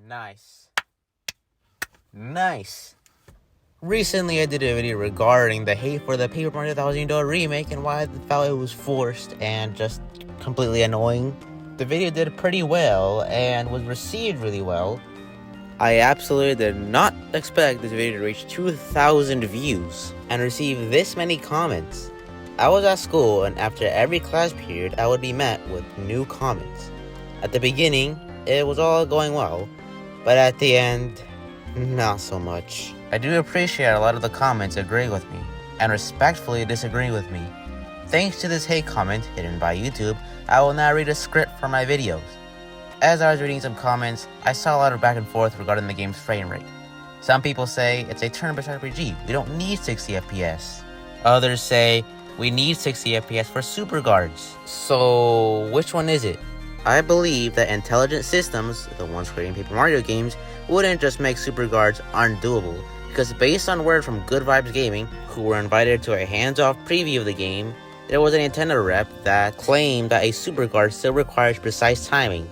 Nice. Recently, I did a video regarding the hate for the Paper Mario TTYD remake and why I felt it was forced and just completely annoying. The video did pretty well and was received really well. I absolutely did not expect this video to reach 2,000 views and receive this many comments. I was at school, and after every class period, I would be met with new comments. At the beginning, it was all going well, but at the end, not so much. I do appreciate a lot of the comments agreeing with me, and respectfully disagree with me. Thanks to this hate comment hidden by YouTube, I will now read a script for my videos. As I was reading some comments, I saw a lot of back and forth regarding the game's frame rate. Some people say it's a turn-based RPG, we don't need 60 FPS. Others say we need 60 FPS for super guards. So which one is it? I believe that intelligent systems, the ones creating Paper Mario games, wouldn't just make super guards undoable, because based on word from Good Vibes Gaming, who were invited to a hands-off preview of the game, there was a Nintendo rep that claimed that a super guard still requires precise timing,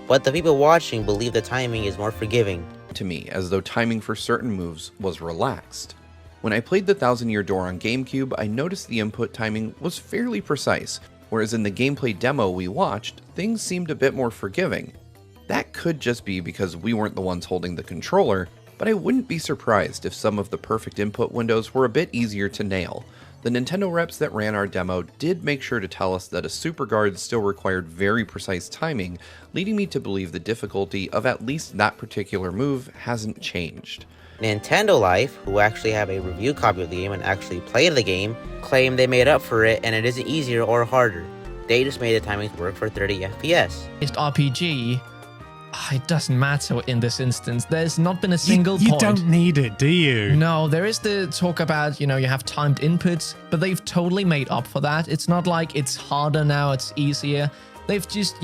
but the people watching believe the timing is more forgiving. To me, as though timing for certain moves was relaxed. When I played the Thousand Year Door on GameCube, I noticed the input timing was fairly precise, whereas in the gameplay demo we watched, things seemed a bit more forgiving. That could just be because we weren't the ones holding the controller, but I wouldn't be surprised if some of the perfect input windows were a bit easier to nail. The Nintendo reps that ran our demo did make sure to tell us that a super guard still required very precise timing, leading me to believe the difficulty of at least that particular move hasn't changed. Nintendo Life, who actually have a review copy of the game and actually played the game, claim they made up for it and it isn't easier or harder. They just made the timings work for 30 FPS. It's RPG. It doesn't matter in this instance. There's not been a single You point. don't need it, do you? No, there is the talk about, you have timed inputs, but they've totally made up for that. It's not like it's harder now, it's easier. They've just,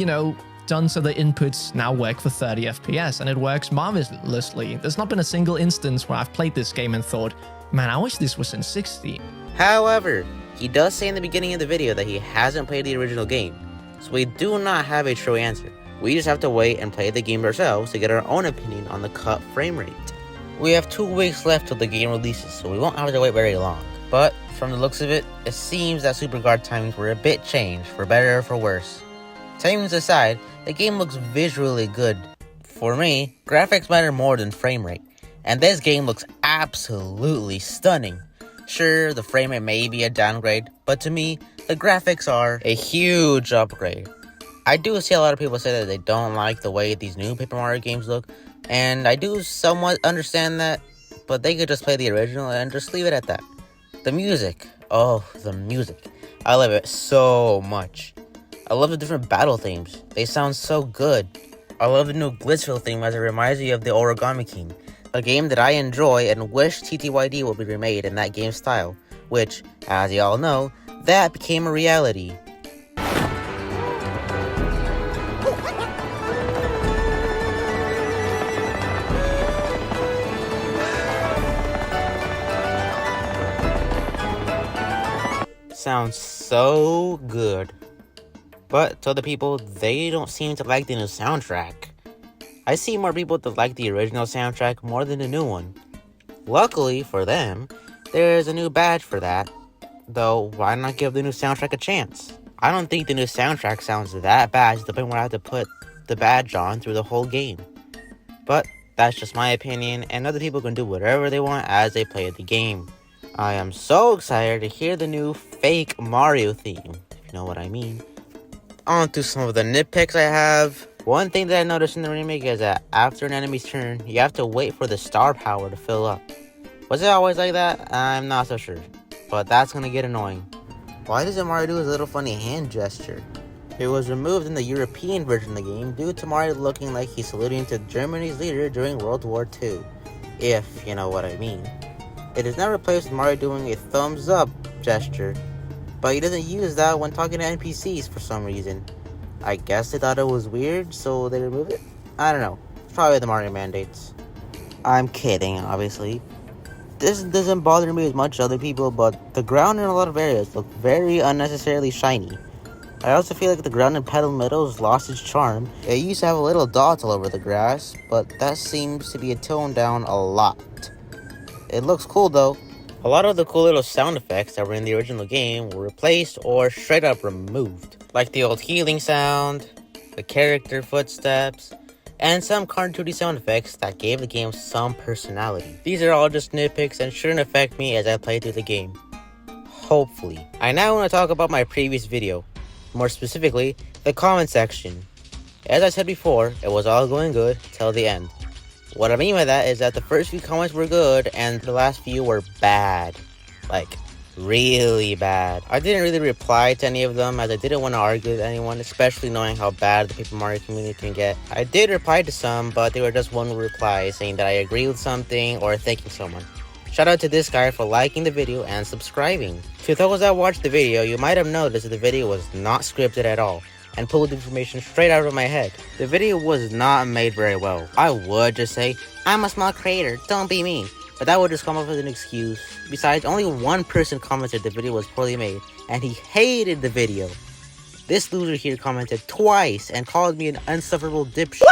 done so the inputs now work for 30 FPS, and it works marvelously. There's not been a single instance where I've played this game and thought, man, I wish this was in 60. However, he does say in the beginning of the video that he hasn't played the original game, so we do not have a true answer. We just have to wait and play the game ourselves to get our own opinion on the cut frame rate. We have 2 weeks left till the game releases, so we won't have to wait very long. But from the looks of it, it seems that super guard timings were a bit changed, for better or for worse. Timings aside, the game looks visually good. For me, graphics matter more than frame rate, and this game looks absolutely stunning. Sure, the frame rate may be a downgrade, but to me, the graphics are a huge upgrade. I do see a lot of people say that they don't like the way these new Paper Mario games look, and I do somewhat understand that, but they could just play the original and just leave it at that. The music. Oh, the music. I love it so much. I love the different battle themes. They sound so good. I love the new Glitzville theme as it reminds me of the Origami King, a game that I enjoy and wish TTYD will be remade in that game style, which, as y'all know, that became a reality. Sounds so good. But to other people, they don't seem to like the new soundtrack. I see more people that like the original soundtrack more than the new one. Luckily for them, there's a new badge for that. Though, why not give the new soundtrack a chance? I don't think the new soundtrack sounds that bad to the point where I have to put the badge on through the whole game. But that's just my opinion, and other people can do whatever they want as they play the game. I am so excited to hear the new fake Mario theme, if you know what I mean. On to some of the nitpicks I have. One thing that I noticed in the remake is that after an enemy's turn, you have to wait for the star power to fill up. Was it always like that? I'm not so sure, but that's gonna get annoying. Why doesn't Mario do his little funny hand gesture? It was removed in the European version of the game due to Mario looking like he's saluting to Germany's leader during World War II, if you know what I mean. It is now replaced with Mario doing a thumbs up gesture, but he doesn't use that when talking to NPCs for some reason. I guess they thought it was weird, so they removed it? I don't know. It's probably the Mario mandates. I'm kidding, obviously. This doesn't bother me as much as other people, but the ground in a lot of areas look very unnecessarily shiny. I also feel like the ground in Petal Meadows lost its charm. It used to have a little dots all over the grass, but that seems to be toned down a lot. It looks cool though. A lot of the cool little sound effects that were in the original game were replaced or straight up removed. Like the old healing sound, the character footsteps, and some cartoony sound effects that gave the game some personality. These are all just nitpicks and shouldn't affect me as I play through the game. Hopefully. I now want to talk about my previous video. More specifically, the comment section. As I said before, it was all going good till the end. What I mean by that is that the first few comments were good and the last few were bad. Like, really bad. I didn't really reply to any of them as I didn't want to argue with anyone, especially knowing how bad the Paper Mario community can get. I did reply to some, but they were just one reply saying that I agree with something or thanking someone. Shout out to this guy for liking the video and subscribing. To those that watched the video, you might have noticed that the video was not scripted at all and pulled information straight out of my head. The video was not made very well. I would just say, I'm a small creator, don't be mean. But that would just come up as an excuse. Besides, only one person commented the video was poorly made, and he hated the video. This loser here commented twice and called me an insufferable dipshit.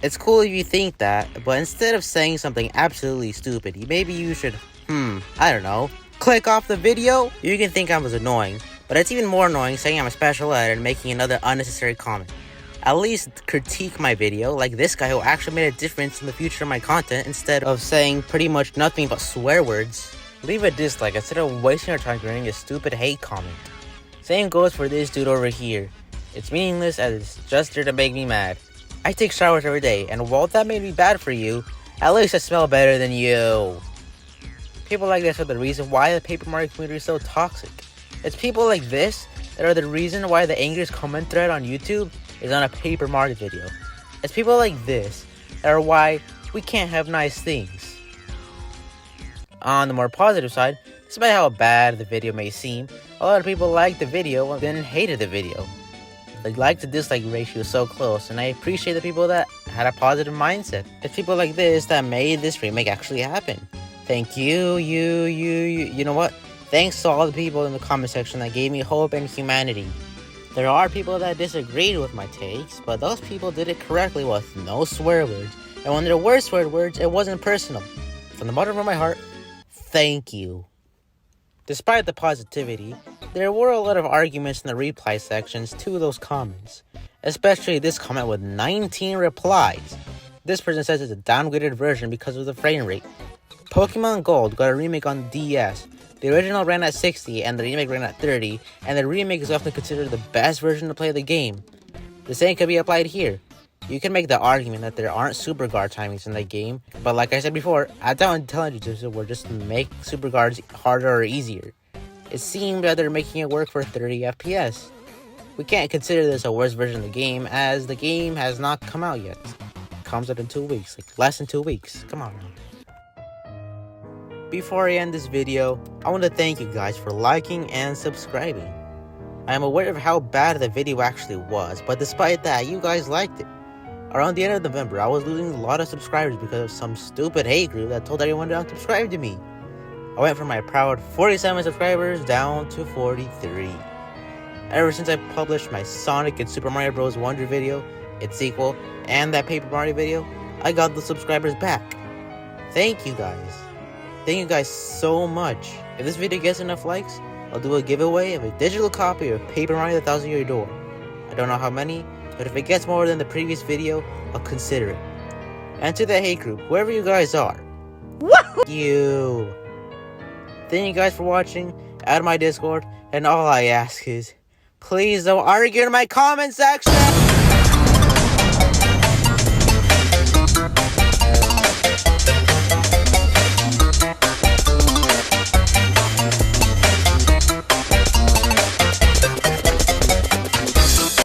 It's cool if you think that, but instead of saying something absolutely stupid, maybe you should, I don't know, click off the video? You can think I was annoying, but it's even more annoying saying I'm a special ed and making another unnecessary comment. At least critique my video, like this guy who actually made a difference in the future of my content instead of saying pretty much nothing but swear words. Leave a dislike instead of wasting your time reading a stupid hate comment. Same goes for this dude over here. It's meaningless as it's just there to make me mad. I take showers every day, and while that made me bad for you, at least I smell better than you. People like this are the reason why the Paper Mario community is so toxic. It's people like this that are the reason why the angriest comment thread on YouTube is on a Paper Mario video. It's people like this that are why we can't have nice things. On the more positive side, despite how bad the video may seem, a lot of people liked the video and then hated the video. The like to dislike ratio is so close, and I appreciate the people that had a positive mindset. It's people like this that made this remake actually happen. Thank you, you know what? Thanks to all the people in the comment section that gave me hope and humanity. There are people that disagreed with my takes, but those people did it correctly with no swear words, and when there were swear words, it wasn't personal. From the bottom of my heart, thank you. Despite the positivity, there were a lot of arguments in the reply sections to those comments, especially this comment with 19 replies. This person says it's a downgraded version because of the frame rate. Pokemon Gold got a remake on DS. The original ran at 60 and the remake ran at 30, and the remake is often considered the best version to play the game. The same can be applied here. You can make the argument that there aren't super guard timings in the game, but like I said before, I doubt intelligence were just to make super guards harder or easier. It seemed that they're making it work for 30 FPS. We can't consider this a worse version of the game, as the game has not come out yet. It comes out in 2 weeks, like less than 2 weeks. Come on now. Before I end this video, I want to thank you guys for liking and subscribing. I am aware of how bad the video actually was, but despite that, you guys liked it. Around the end of November, I was losing a lot of subscribers because of some stupid hate group that told everyone to unsubscribe to me. I went from my proud 47 subscribers down to 43. Ever since I published my Sonic and Super Mario Bros. Wonder video, its sequel, and that Paper Mario video, I got the subscribers back. Thank you guys. Thank you guys so much. If this video gets enough likes, I'll do a giveaway of a digital copy of Paper Mario the Thousand Year Door. I don't know how many, but if it gets more than the previous video, I'll consider it. And to the hate group, whoever you guys are, you. Thank you guys for watching, add my Discord, and all I ask is, please don't argue in my comment section!